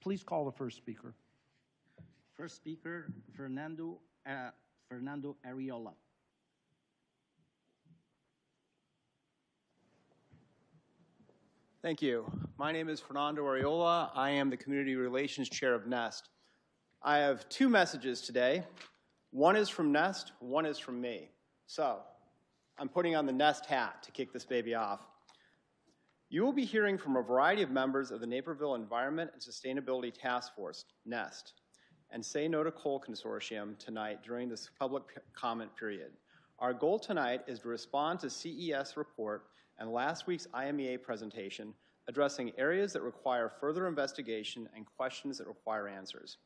Please call the first speaker. First speaker, Fernando Ariola. Thank you. My name is Fernando Ariola. I am the Community Relations Chair of NEST. I have two messages today. One is from NEST, one is from me. So, I'm putting on the NEST hat to kick this baby off. You will be hearing from a variety of members of the Naperville Environment and Sustainability Task Force, NEST, and Say No to Coal Consortium tonight during this public comment period. Our goal tonight is to respond to CES report and last week's IMEA presentation addressing areas that require further investigation and questions that require answers.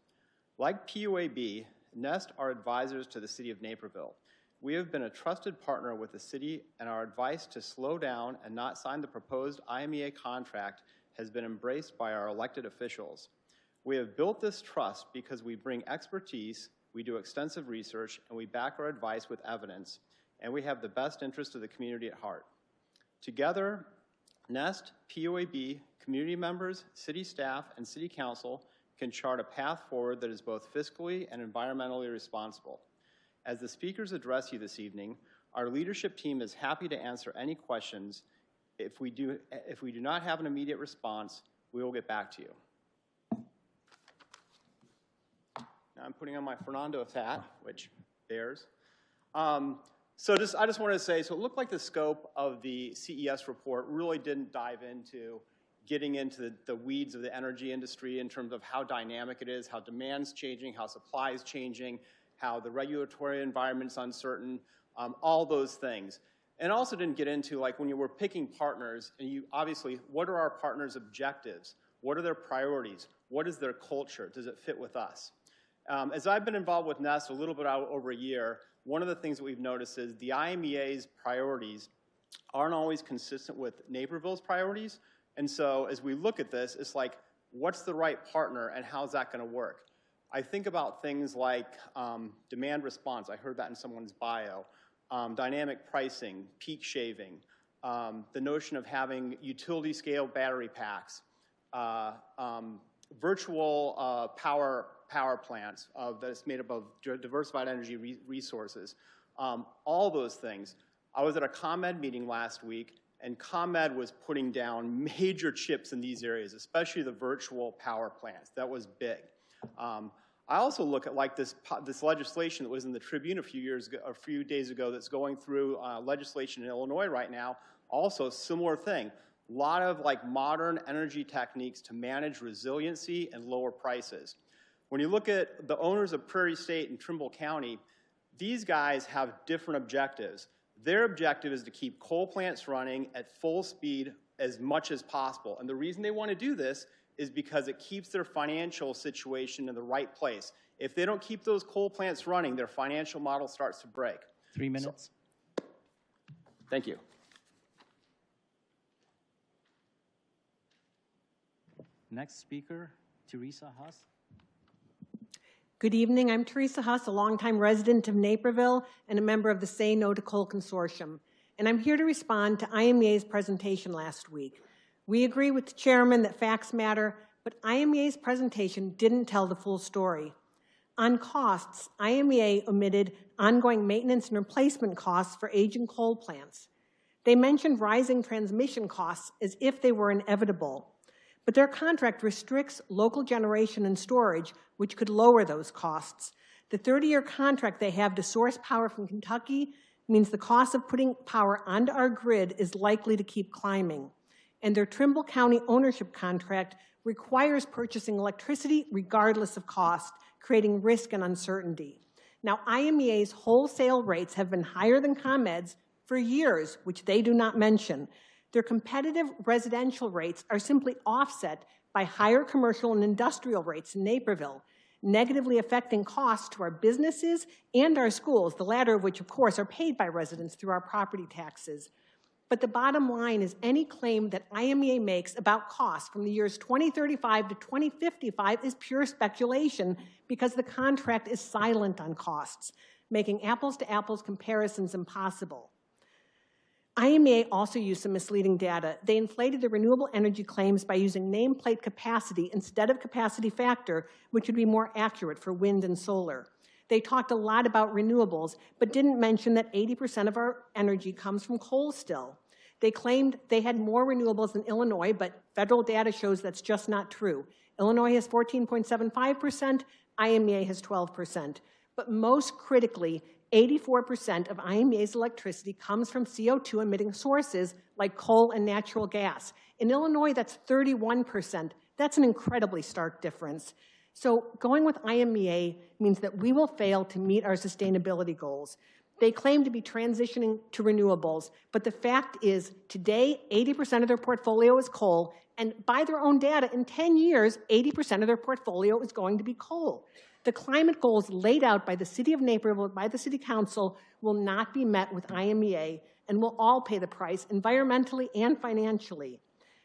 Like PUAB, NEST are advisors to the City of Naperville. We have been a trusted partner with the city, and our advice to slow down and not sign the proposed IMEA contract has been embraced by our elected officials. We have built this trust because we bring expertise, we do extensive research, and we back our advice with evidence, and we have the best interest of the community at heart. Together, NEST, PUAB, community members, city staff, and city council can chart a path forward that is both fiscally and environmentally responsible. As the speakers address you this evening, our leadership team is happy to answer any questions. If we do not have an immediate response, we will get back to you. Now I'm putting on my Fernando hat, which bears. I just wanted to say, so it looked like the scope of the CES report really didn't dive into getting into the weeds of the energy industry in terms of how dynamic it is, how demand's changing, how supply is changing, how the regulatory environment's uncertain, all those things. And also didn't get into, like, when you were picking partners, and you obviously, what are our partners' objectives? What are their priorities? What is their culture? Does it fit with us? As I've been involved with NEST a little bit over a year, one of the things that we've noticed is the IMEA's priorities aren't always consistent with Naperville's priorities. And so as we look at this, it's like, what's the right partner and how's that going to work? I think about things like demand response. I heard that in someone's bio. Dynamic pricing, peak shaving, the notion of having utility scale battery packs, virtual power plants that's made up of diversified energy resources, all those things. I was at a ComEd meeting last week, and ComEd was putting down major chips in these areas, especially the virtual power plants. That was big. I also look at, like, this legislation that was in the Tribune a few days ago that's going through legislation in Illinois right now. Also, similar thing. A lot of, like, modern energy techniques to manage resiliency and lower prices. When you look at the owners of Prairie State and Trimble County, these guys have different objectives. Their objective is to keep coal plants running at full speed as much as possible. And the reason they want to do this is because it keeps their financial situation in the right place. If they don't keep those coal plants running, their financial model starts to break. 3 minutes. Thank you. Next speaker, Teresa Huss. Good evening. I'm Teresa Huss, a longtime resident of Naperville and a member of the Say No to Coal Consortium. And I'm here to respond to IMEA's presentation last week. We agree with the chairman that facts matter, but IMEA's presentation didn't tell the full story. On costs, IMEA omitted ongoing maintenance and replacement costs for aging coal plants. They mentioned rising transmission costs as if they were inevitable. But their contract restricts local generation and storage, which could lower those costs. The 30-year contract they have to source power from Kentucky means the cost of putting power onto our grid is likely to keep climbing. And their Trimble County ownership contract requires purchasing electricity regardless of cost, creating risk and uncertainty. Now, IMEA's wholesale rates have been higher than ComEd's for years, which they do not mention. Their competitive residential rates are simply offset by higher commercial and industrial rates in Naperville, negatively affecting costs to our businesses and our schools, the latter of which, of course, are paid by residents through our property taxes. But the bottom line is any claim that IMEA makes about costs from the years 2035 to 2055 is pure speculation because the contract is silent on costs, making apples-to-apples comparisons impossible. IMEA also used some misleading data. They inflated the renewable energy claims by using nameplate capacity instead of capacity factor, which would be more accurate for wind and solar. They talked a lot about renewables, but didn't mention that 80% of our energy comes from coal still. They claimed they had more renewables than Illinois, but federal data shows that's just not true. Illinois has 14.75%, IMEA has 12%. But most critically, 84% of IMEA's electricity comes from CO2 emitting sources like coal and natural gas. In Illinois, that's 31%. That's an incredibly stark difference. So going with IMEA means that we will fail to meet our sustainability goals. They claim to be transitioning to renewables, but the fact is today 80% of their portfolio is coal, and by their own data, in 10 years, 80% of their portfolio is going to be coal. The climate goals laid out by the City of Naperville, by the City Council, will not be met with IMEA, and we'll all pay the price environmentally and financially.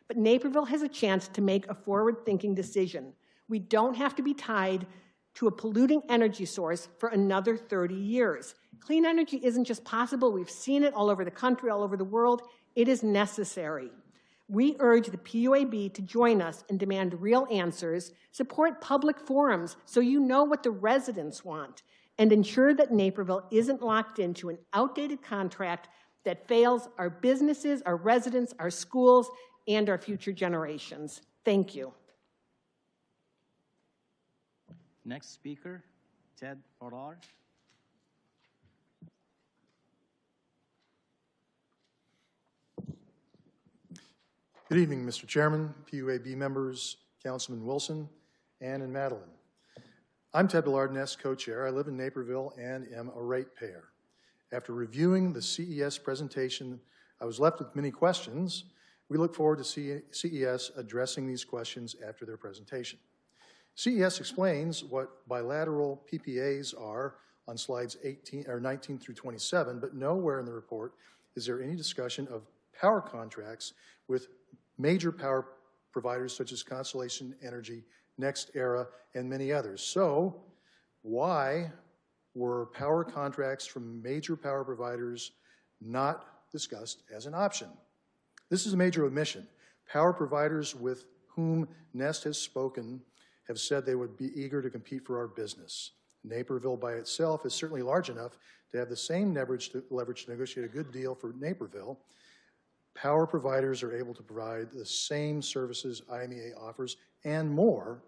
But Naperville has a chance to make a forward-thinking decision. We don't have to be tied to a polluting energy source for another 30 years. Clean energy isn't just possible. We've seen it all over the country, all over the world. It is necessary. We urge the PUAB to join us and demand real answers, support public forums so you know what the residents want, and ensure that Naperville isn't locked into an outdated contract that fails our businesses, our residents, our schools, and our future generations. Thank you. Next speaker, Ted Farrar. Good evening, Mr. Chairman, PUAB members, Councilman Wilson, Ann and Madeline. I'm Ted Ballard, Nest co-chair. I live in Naperville and am a ratepayer. After reviewing the CES presentation, I was left with many questions. We look forward to CES addressing these questions after their presentation. CES explains what bilateral PPAs are on slides 19 through 27, but nowhere in the report is there any discussion of power contracts with major power providers such as Constellation Energy, NextEra, and many others. So why were power contracts from major power providers not discussed as an option? This is a major omission. Power providers with whom Nest has spoken have said they would be eager to compete for our business. Naperville by itself is certainly large enough to have the same leverage to negotiate a good deal for Naperville. Power providers are able to provide the same services IMEA offers and more,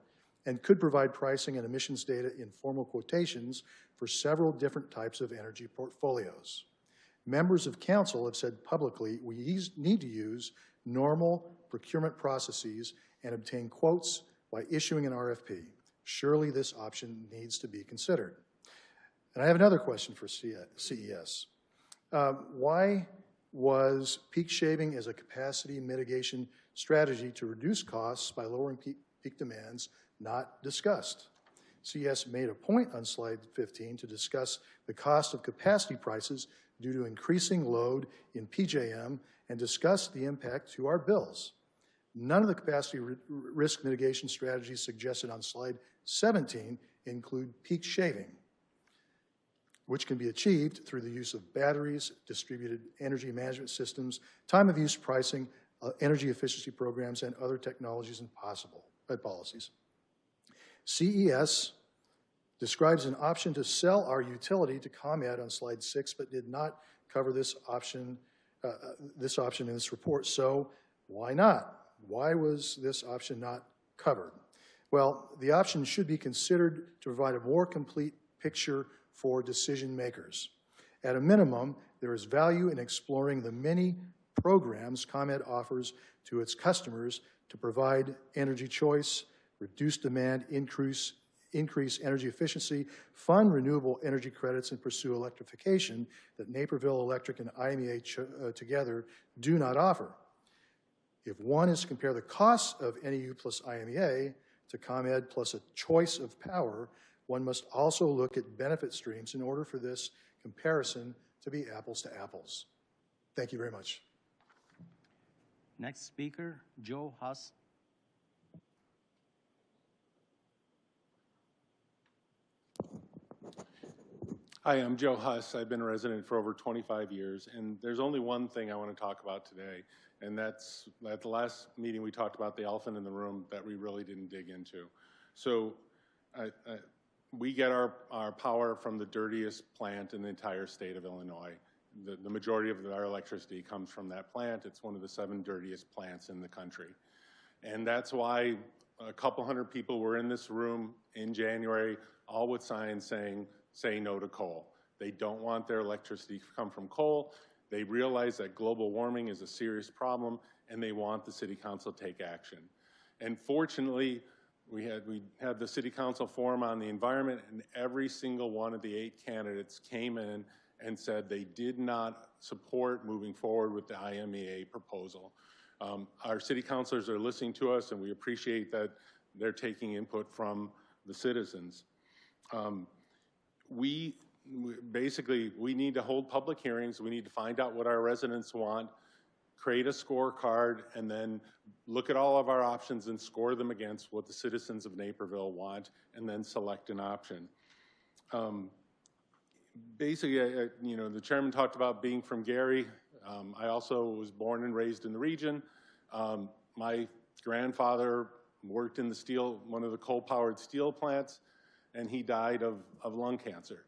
and could provide pricing and emissions data in formal quotations for several different types of energy portfolios. Members of council have said publicly we need to use normal procurement processes and obtain quotes by issuing an RFP. Surely this option needs to be considered. And I have another question for CES. Why was peak shaving as a capacity mitigation strategy to reduce costs by lowering peak demands not discussed? CES made a point on slide 15 to discuss the cost of capacity prices due to increasing load in PJM and discuss the impact to our bills. None of the capacity risk mitigation strategies suggested on slide 17 include peak shaving, which can be achieved through the use of batteries, distributed energy management systems, time of use pricing, energy efficiency programs, and other technologies and policies. CES describes an option to sell our utility to ComEd on slide 6, but did not cover this option in this report. So why not? Why was this option not covered? Well, the option should be considered to provide a more complete picture for decision makers. At a minimum, there is value in exploring the many programs ComEd offers to its customers to provide energy choice, reduce demand, increase energy efficiency, fund renewable energy credits, and pursue electrification that Naperville Electric and IMEA together do not offer. If one is to compare the costs of NEU plus IMEA to ComEd plus a choice of power, one must also look at benefit streams in order for this comparison to be apples to apples. Thank you very much. Next speaker, Joe Huss. Hi, I'm Joe Huss. I've been a resident for over 25 years, and there's only one thing I want to talk about today, and that's at the last meeting we talked about the elephant in the room that we really didn't dig into. So we get our power from the dirtiest plant in the entire state of Illinois. The majority of our electricity comes from that plant. It's one of the 7 dirtiest plants in the country. And that's why a couple hundred people were in this room in January, all with signs saying, say no to coal. They don't want their electricity to come from coal. They realize that global warming is a serious problem, and they want the city council to take action. And fortunately, we had the city council forum on the environment, and every single one of the 8 candidates came in and said they did not support moving forward with the IMEA proposal. Our city councilors are listening to us, and we appreciate that they're taking input from the citizens. We need to hold public hearings. We need to find out what our residents want, create a scorecard, and then look at all of our options and score them against what the citizens of Naperville want, and then select an option. The chairman talked about being from Gary. I also was born and raised in the region. My grandfather worked in one of the coal-powered steel plants, and he died of lung cancer.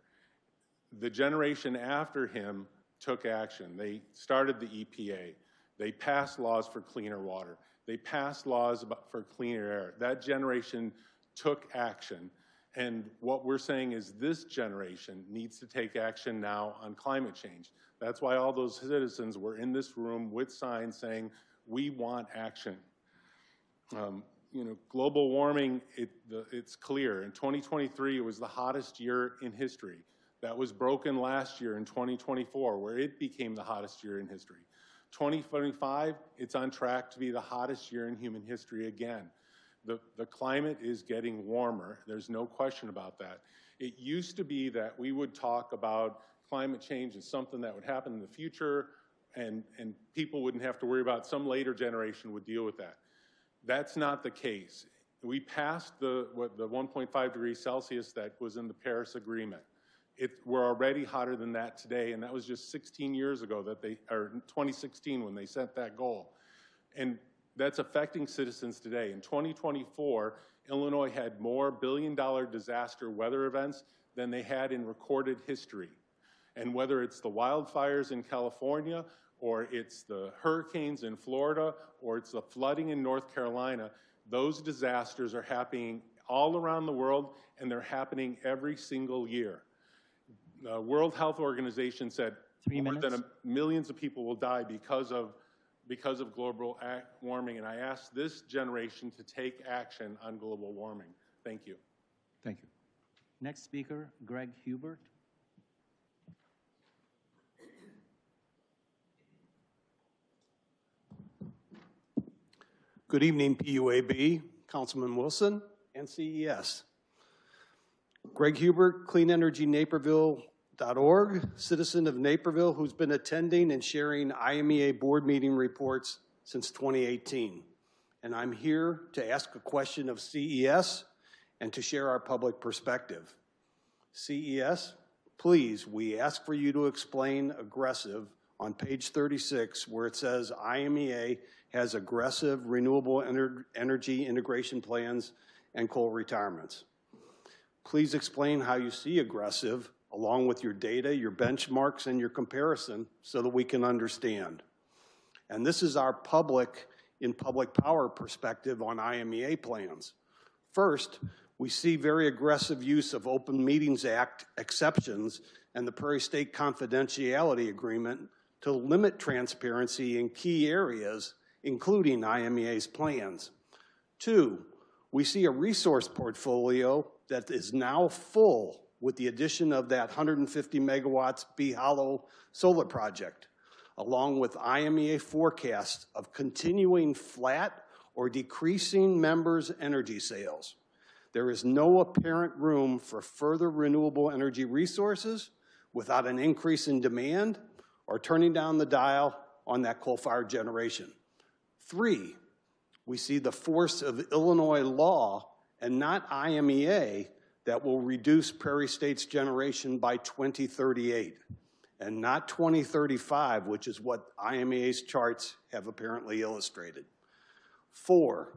The generation after him took action. They started the EPA. They passed laws for cleaner water. They passed laws for cleaner air. That generation took action. And what we're saying is this generation needs to take action now on climate change. That's why all those citizens were in this room with signs saying, we want action. Global warming, it's clear. In 2023, it was the hottest year in history. That was broken last year in 2024, where it became the hottest year in history. 2025, it's on track to be the hottest year in human history again. The climate is getting warmer. There's no question about that. It used to be that we would talk about climate change as something that would happen in the future, and people wouldn't have to worry about some later generation would deal with that. That's not the case. We passed the 1.5 degrees Celsius that was in the Paris Agreement. We're already hotter than that today, and that was just 16 years ago or 2016 when they set that goal. And that's affecting citizens today. In 2024, Illinois had more billion-dollar disaster weather events than they had in recorded history. And whether it's the wildfires in California, or it's the hurricanes in Florida, or it's the flooding in North Carolina, those disasters are happening all around the world, and they're happening every single year. The World Health Organization said more than millions of people will die because of global warming, and I ask this generation to take action on global warming. Thank you. Thank you. Next speaker, Greg Hubert. Good evening, PUAB, Councilman Wilson, and CES. Greg Hubert, cleanenergynaperville.org, citizen of Naperville who's been attending and sharing IMEA board meeting reports since 2018. And I'm here to ask a question of CES and to share our public perspective. CES, please, we ask for you to explain aggressive on page 36 where it says IMEA has aggressive renewable energy integration plans and coal retirements. Please explain how you see aggressive along with your data, your benchmarks, and your comparison so that we can understand. And this is our public power perspective on IMEA plans. First, we see very aggressive use of Open Meetings Act exceptions and the Prairie State Confidentiality Agreement to limit transparency in key areas, including IMEA's plans. Two, we see a resource portfolio that is now full with the addition of that 150 megawatts Bee Hollow solar project, along with IMEA forecasts of continuing flat or decreasing members' energy sales. There is no apparent room for further renewable energy resources without an increase in demand or turning down the dial on that coal-fired generation. Three, we see the force of Illinois law and not IMEA that will reduce Prairie State's generation by 2038, and not 2035, which is what IMEA's charts have apparently illustrated. 4,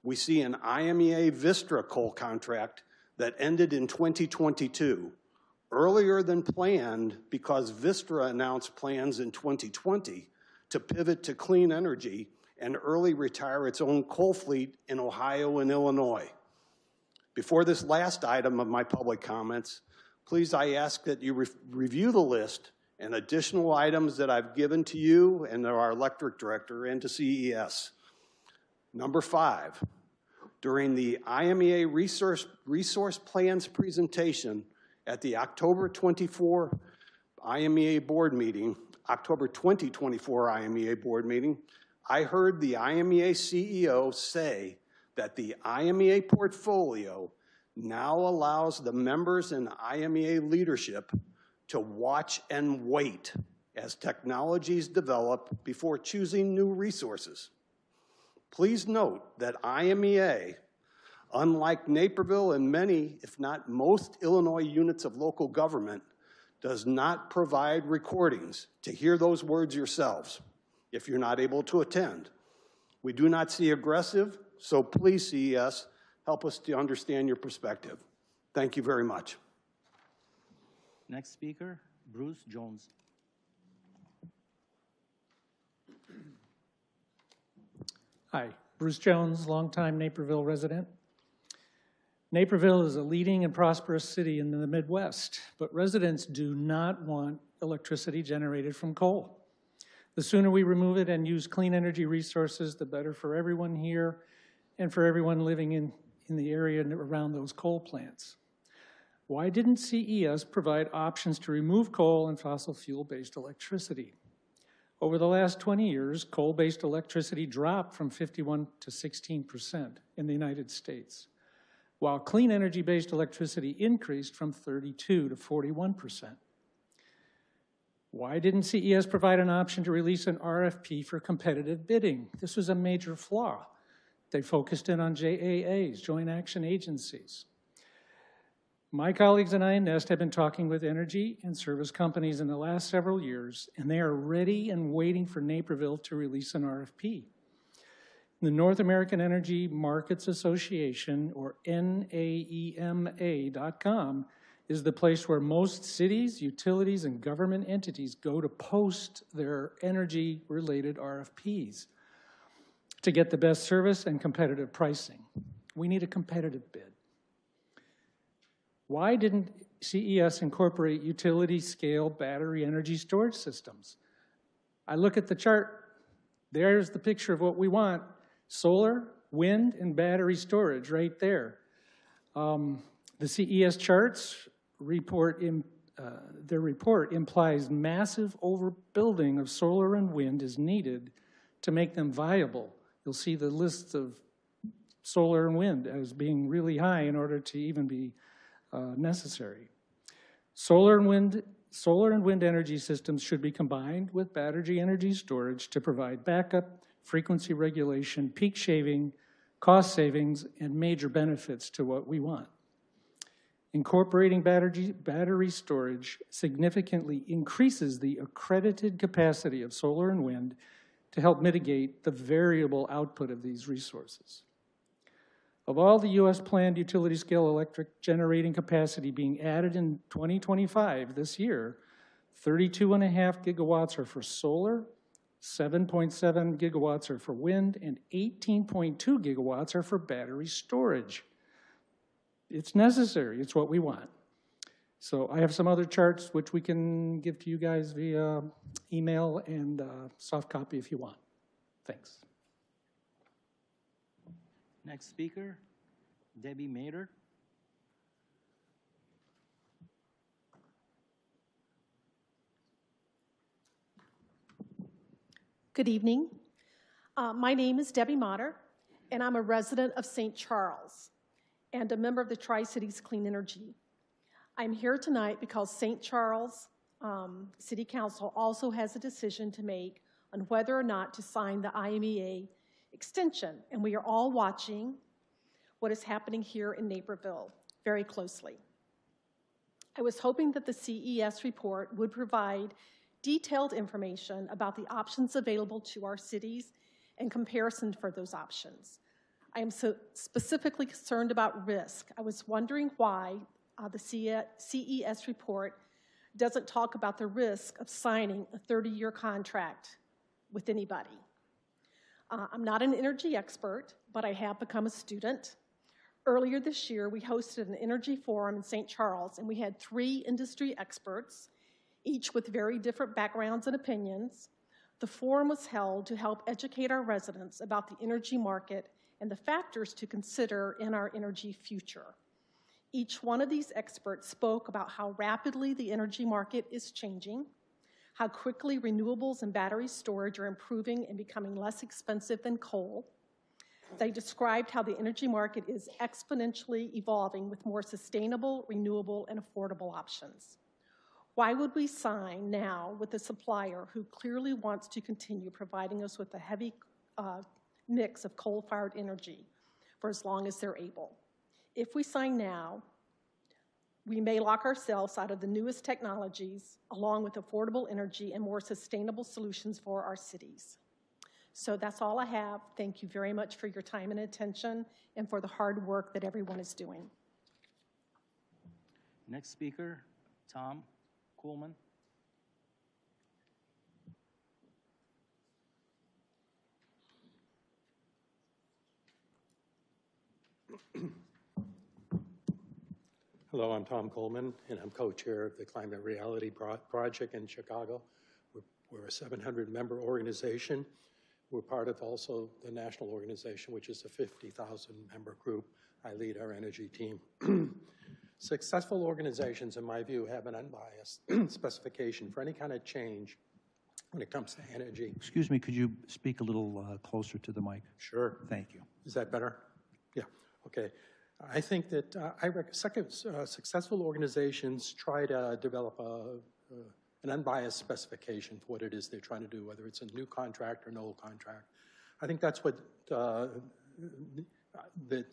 we see an IMEA Vistra coal contract that ended in 2022, earlier than planned because Vistra announced plans in 2020 to pivot to clean energy and early retire its own coal fleet in Ohio and Illinois. Before this last item of my public comments, please I ask that you review the list and additional items that I've given to you and to our electric director and to CES. Number 5, during the IMEA resource plans presentation at the October 2024 IMEA board meeting, I heard the IMEA CEO say that the IMEA portfolio now allows the members and IMEA leadership to watch and wait as technologies develop before choosing new resources. Please note that IMEA, unlike Naperville and many, if not most, Illinois units of local government, does not provide recordings to hear those words yourselves if you're not able to attend. We do not see aggressive, so please, CES, help us to understand your perspective. Thank you very much. Next speaker, Bruce Jones. Hi, Bruce Jones, longtime Naperville resident. Naperville is a leading and prosperous city in the Midwest, but residents do not want electricity generated from coal. The sooner we remove it and use clean energy resources, the better for everyone here and for everyone living in the area around those coal plants. Why didn't CES provide options to remove coal and fossil fuel-based electricity? Over the last 20 years, coal-based electricity dropped from 51% to 16% in the United States, while clean energy-based electricity increased from 32% to 41%. Why didn't CES provide an option to release an RFP for competitive bidding? This was a major flaw. They focused in on JAAs, Joint Action Agencies. My colleagues and I in NEST have been talking with energy and service companies in the last several years, and they are ready and waiting for Naperville to release an RFP. The North American Energy Markets Association, or NAEMA.com, is the place where most cities, utilities, and government entities go to post their energy-related RFPs to get the best service and competitive pricing. We need a competitive bid. Why didn't CES incorporate utility-scale battery energy storage systems? I look at the chart. There's the picture of what we want. Solar, wind, and battery storage right there. The CES charts their report implies massive overbuilding of solar and wind is needed to make them viable. You'll see the lists of solar and wind as being really high in order to even be necessary. Solar and wind energy systems should be combined with battery energy storage to provide backup, frequency regulation, peak shaving, cost savings, and major benefits to what we want. Incorporating battery storage significantly increases the accredited capacity of solar and wind to help mitigate the variable output of these resources. Of all the U.S. planned utility-scale electric generating capacity being added in 2025, this year, 32.5 gigawatts are for solar, 7.7 gigawatts are for wind, and 18.2 gigawatts are for battery storage. It's necessary. It's what we want. So I have some other charts which we can give to you guys via email and soft copy if you want. Thanks. Next speaker, Debbie Mader. Good evening. My name is Debbie Mader, and I'm a resident of St. Charles and a member of the Tri-Cities Clean Energy. I'm here tonight because St. Charles City Council also has a decision to make on whether or not to sign the IMEA extension, and we are all watching what is happening here in Naperville. very closely. I was hoping that the CES report would provide detailed information about the options available to our cities and comparison for those options. I am so specifically concerned about risk. I was wondering why the CES report doesn't talk about the risk of signing a 30-year contract with anybody. I'm not an energy expert, but I have become a student. Earlier this year, we hosted an energy forum in St. Charles, and we had 3 industry experts, each with very different backgrounds and opinions. The forum was held to help educate our residents about the energy market and the factors to consider in our energy future. Each one of these experts spoke about how rapidly the energy market is changing, how quickly renewables and battery storage are improving and becoming less expensive than coal. They described how the energy market is exponentially evolving with more sustainable, renewable, and affordable options. Why would we sign now with a supplier who clearly wants to continue providing us with a heavy mix of coal-fired energy for as long as they're able? If we sign now, we may lock ourselves out of the newest technologies, along with affordable energy and more sustainable solutions for our cities. So that's all I have. Thank you very much for your time and attention and for the hard work that everyone is doing. Next speaker, Tom Coolman. Hello, I'm Tom Coleman, and I'm co-chair of the Climate Reality Project in Chicago. We're a 700-member organization. We're part of also the national organization, which is a 50,000-member group. I lead our energy team. Successful organizations, in my view, have an unbiased specification for any kind of change when it comes to energy. Excuse me, could you speak a little closer to the mic? Sure. Thank you. Is that better? Yeah, okay. I think that successful organizations try to develop an unbiased specification for what it is they're trying to do, whether it's a new contract or an old contract. I think that's what the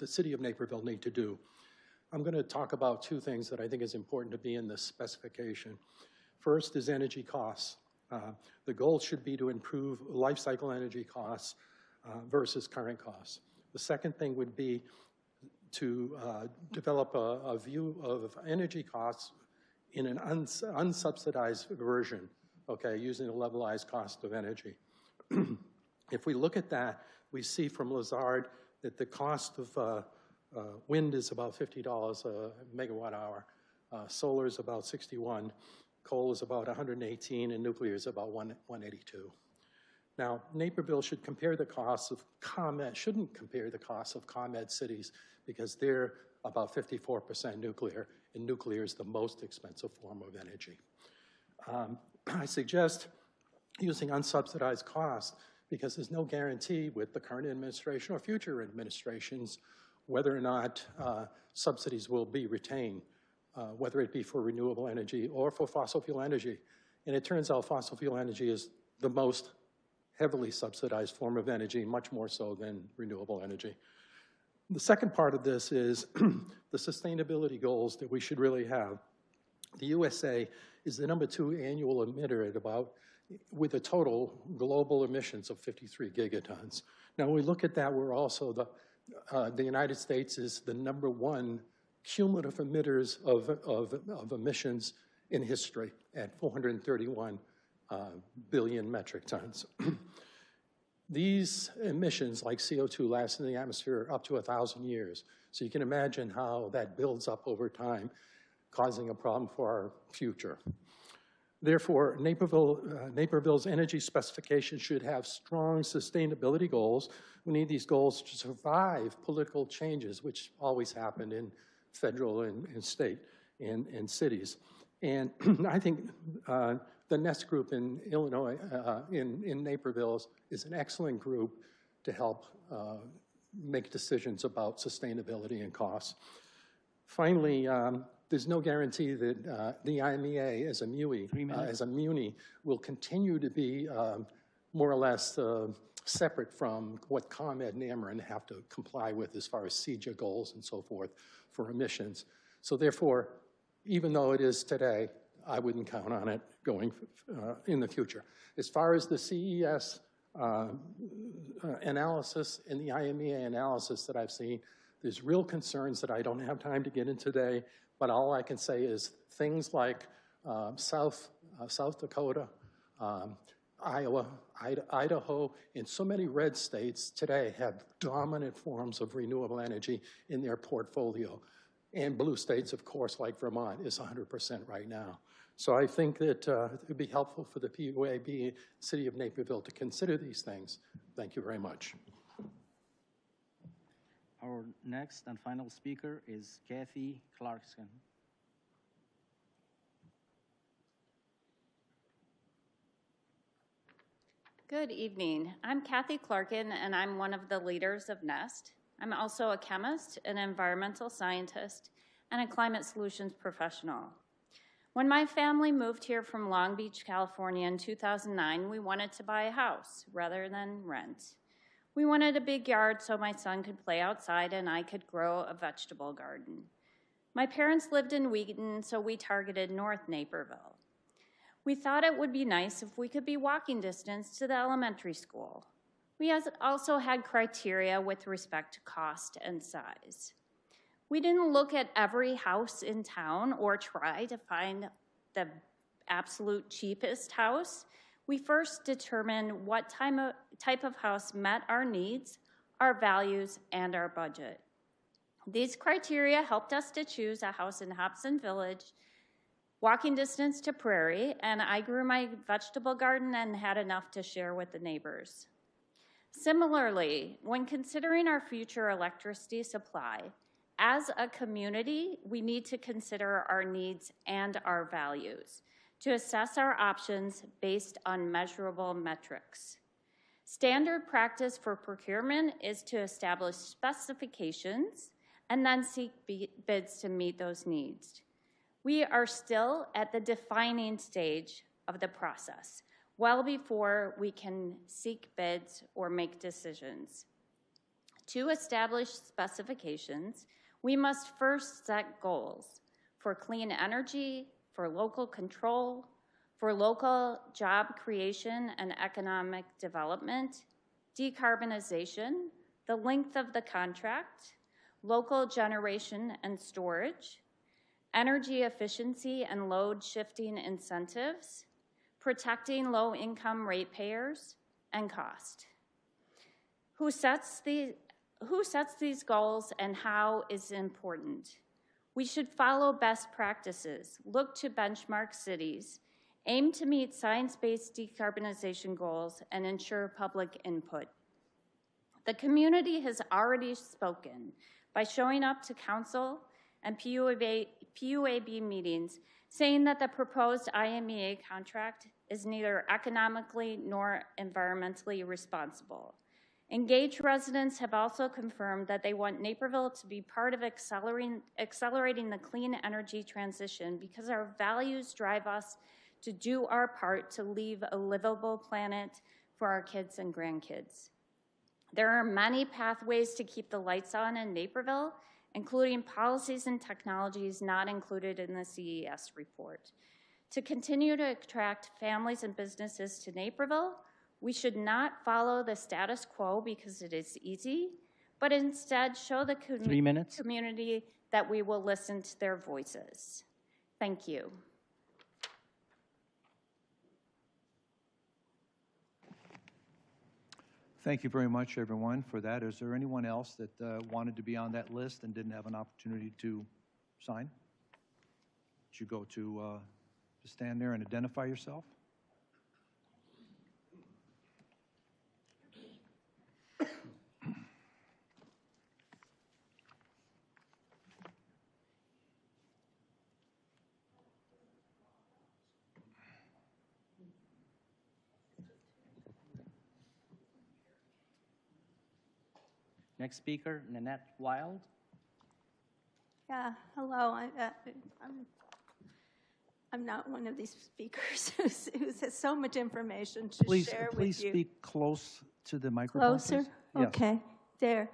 city of Naperville need to do. I'm going to talk about 2 things that I think is important to be in this specification. First is energy costs. The goal should be to improve life cycle energy costs versus current costs. The second thing would be to develop a view of energy costs in an unsubsidized version, okay, using a levelized cost of energy. If we look at that, we see from Lazard that the cost of wind is about $50 a megawatt hour, solar is about 61, coal is about 118, and nuclear is about 182. Now, Naperville should compare the costs of ComEd, shouldn't compare the costs of ComEd cities because they're about 54% nuclear, and nuclear is the most expensive form of energy. I suggest using unsubsidized costs because there's no guarantee with the current administration or future administrations whether or not subsidies will be retained, whether it be for renewable energy or for fossil fuel energy. And it turns out fossil fuel energy is the most heavily subsidized form of energy, much more so than renewable energy. The second part of this is the sustainability goals that we should really have. The USA is the #2 annual emitter at about, with a total global emissions of 53 gigatons. Now, when we look at that, we're also the United States is the #1 cumulative emitters of emissions in history at 431 billion metric tons. These emissions, like CO2, last in the atmosphere up to 1,000 years. So you can imagine how that builds up over time, causing a problem for our future. Therefore, Naperville's energy specification should have strong sustainability goals. We need these goals to survive political changes, which always happen in federal and state and cities. And I think the NEST group in Illinois, in Naperville, is an excellent group to help make decisions about sustainability and costs. Finally, there's no guarantee that the IMEA as a MUNI will continue to be more or less separate from what ComEd and Ameren have to comply with as far as CEJA goals and so forth for emissions. So therefore, even though it is today, I wouldn't count on it going in the future. As far as the CES analysis and the IMEA analysis that I've seen, there's real concerns that I don't have time to get into today, but all I can say is things like South Dakota, Iowa, Idaho, and so many red states today have dominant forms of renewable energy in their portfolio. And blue states, of course, like Vermont, is 100% right now. So I think that it would be helpful for the PUAB, City of Naperville, to consider these things. Thank you very much. Our next and final speaker is Kathy Clarkson. Good evening. I'm Kathy Clarkin, and I'm one of the leaders of NEST. I'm also a chemist, an environmental scientist, and a climate solutions professional. When my family moved here from Long Beach, California in 2009, we wanted to buy a house rather than rent. We wanted a big yard so my son could play outside and I could grow a vegetable garden. My parents lived in Wheaton, so we targeted North Naperville. We thought it would be nice if we could be walking distance to the elementary school. We also had criteria with respect to cost and size. We didn't look at every house in town or try to find the absolute cheapest house. We first determined what type of house met our needs, our values, and our budget. These criteria helped us to choose a house in Hobson Village, walking distance to Prairie, and I grew my vegetable garden and had enough to share with the neighbors. Similarly, when considering our future electricity supply, as a community, we need to consider our needs and our values to assess our options based on measurable metrics. Standard practice for procurement is to establish specifications and then seek bids to meet those needs. We are still at the defining stage of the process, well before we can seek bids or make decisions. To establish specifications, we must first set goals for clean energy, for local control, for local job creation and economic development, decarbonization, the length of the contract, local generation and storage, energy efficiency and load shifting incentives, protecting low-income ratepayers, and cost. Who sets these goals and how is important? We should follow best practices, look to benchmark cities, aim to meet science-based decarbonization goals, and ensure public input. The community has already spoken by showing up to council and PUAB meetings saying that the proposed IMEA contract is neither economically nor environmentally responsible. Engaged residents have also confirmed that they want Naperville to be part of accelerating the clean energy transition because our values drive us to do our part to leave a livable planet for our kids and grandkids. There are many pathways to keep the lights on in Naperville, including policies and technologies not included in the CES report. To continue to attract families and businesses to Naperville, we should not follow the status quo because it is easy, but instead show the community that we will listen to their voices. Thank you. Thank you very much, everyone, for that. Is there anyone else that wanted to be on that list and didn't have an opportunity to sign? Would you go to stand there and identify yourself? Next speaker, Nanette Wild. Yeah, hello. I'm not one of these speakers who has so much information to Please, share please with you. speak close to the microphone, Closer? please. Yes. Okay, there.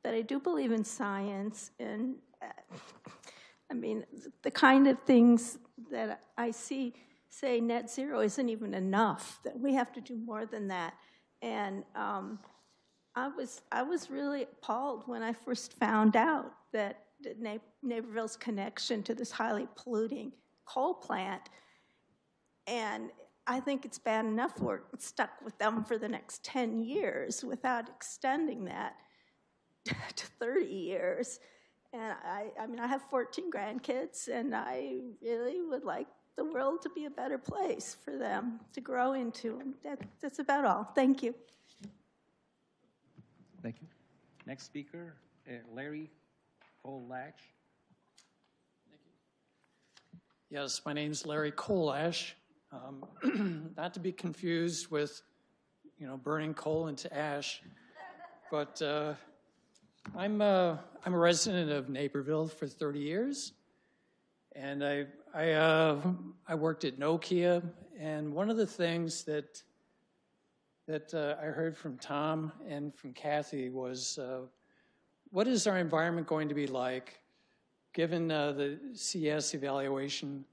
But I do believe in science, and I mean, the kind of things that I see say net zero isn't even enough, that we have to do more than that. And I was really appalled when I first found out that Naperville's connection to this highly polluting coal plant, and I think it's bad enough we're stuck with them for the next 10 years without extending that to 30 years. And I mean, I have 14 grandkids, and I really would like the world to be a better place for them to grow into. And that's about all. Thank you. Thank you. Next speaker, Larry Cole-Latch. Yes, my name is Larry Cole-Latch. Not to be confused with, burning coal into ash, but I'm a resident of Naperville for 30 years, and I worked at Nokia, and one of the things that I heard from Tom and from Kathy was, what is our environment going to be like given the CES evaluation?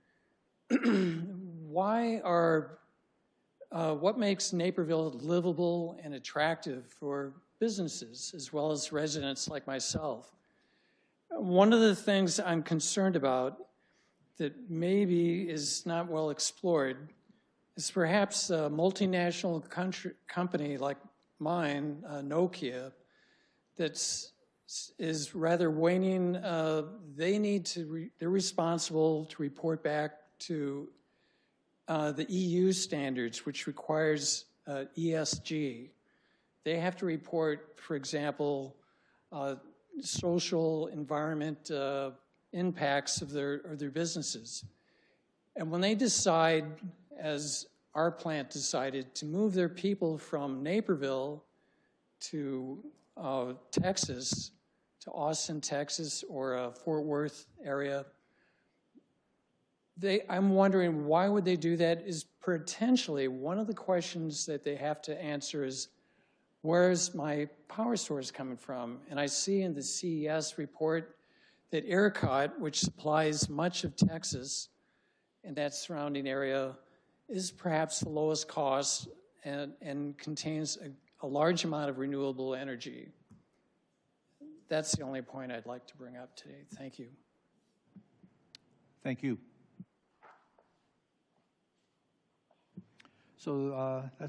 What makes Naperville livable and attractive for businesses as well as residents like myself? One of the things I'm concerned about that maybe is not well explored is perhaps a multinational company like mine, Nokia, is rather waning. They're responsible to report back to the EU standards, which requires ESG. They have to report, for example, social environment impacts of their businesses. And when they decide, as our plant decided, to move their people from Naperville to Texas, to Austin, Texas, or Fort Worth area, I'm wondering why would they do that is potentially one of the questions that they have to answer is, where's my power source coming from? And I see in the CES report that ERCOT, which supplies much of Texas and that surrounding area, is perhaps the lowest cost and contains a large amount of renewable energy. That's the only point I'd like to bring up today. Thank you. Thank you. So that's